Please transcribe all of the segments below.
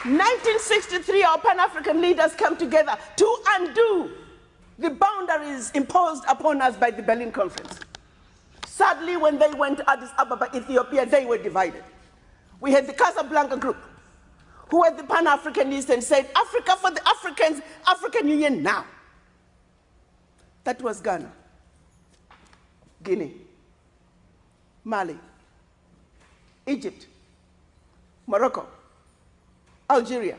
1963, our Pan-African leaders come together to undo the boundaries imposed upon us by the Berlin Conference. Sadly, when they went to Addis Ababa, Ethiopia, they were divided. We had the Casablanca group, who were the Pan-Africanists and said, Africa for the Africans, African Union now. That was Ghana, Guinea, Mali, Egypt, Morocco, Algeria,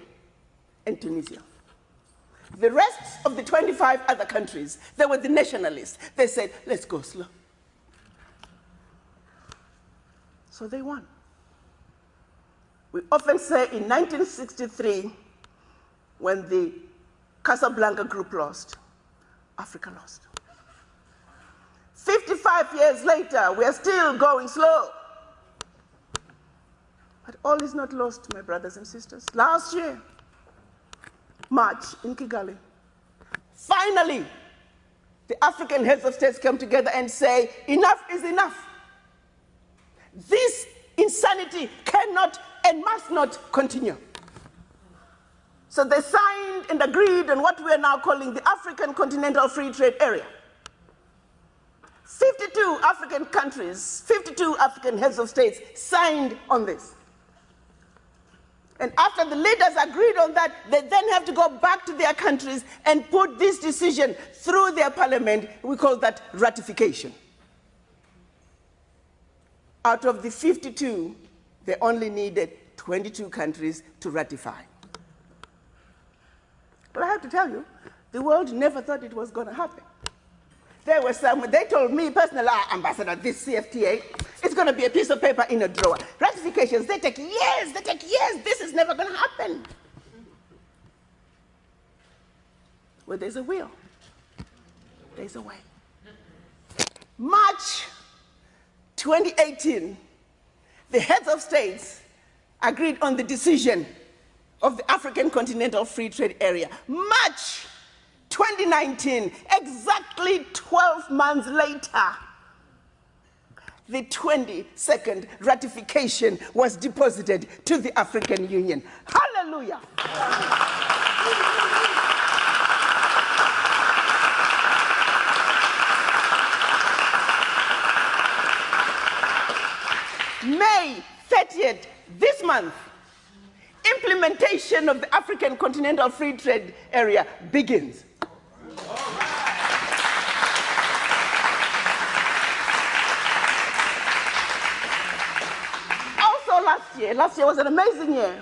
and Tunisia. The rest of the 25 other countries, they were the nationalists. They said, let's go slow. So they won. We often say in 1963, when the Casablanca group lost, Africa lost. 55 years later, we are still going slow. But all is not lost, my brothers and sisters. Last year, March in Kigali, finally, the African heads of states come together and say, enough is enough. This insanity cannot and must not continue. So they signed and agreed on what we are now calling the African Continental Free Trade Area. 52 African countries, 52 African heads of states signed on this. And after the leaders agreed on that, they then have to go back to their countries and put this decision through their parliament. We call that ratification. Out of the 52, they only needed 22 countries to ratify. But I have to tell you, the world never thought it was going to happen. There were some, they told me personally, Ambassador, this CFTA, it's going to be a piece of paper in a drawer. Ratifications, they take years, this is never going to happen. Well, there's a will, there's a way. March 2018, the heads of states agreed on the decision of the African Continental Free Trade Area. March 2019, exactly 12 months later, the 22nd ratification was deposited to the African Union. Hallelujah! May 30th, this month, implementation of the African Continental Free Trade Area begins. Also last year was an amazing year,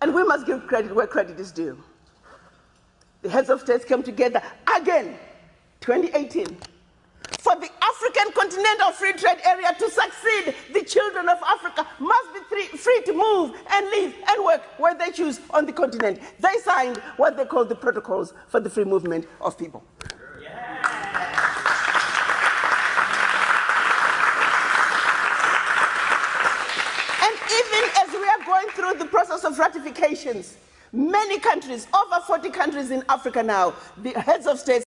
and we must give credit where credit is due. The heads of states came together again, 2018, for the African Continental Free Trade Area to succeed. The children of Africa must be free to move and live and work where they choose on the continent. They signed what they call the Protocols for the Free Movement of People. And even as we are going through the process of ratifications, many countries, over 40 countries in Africa now, the heads of states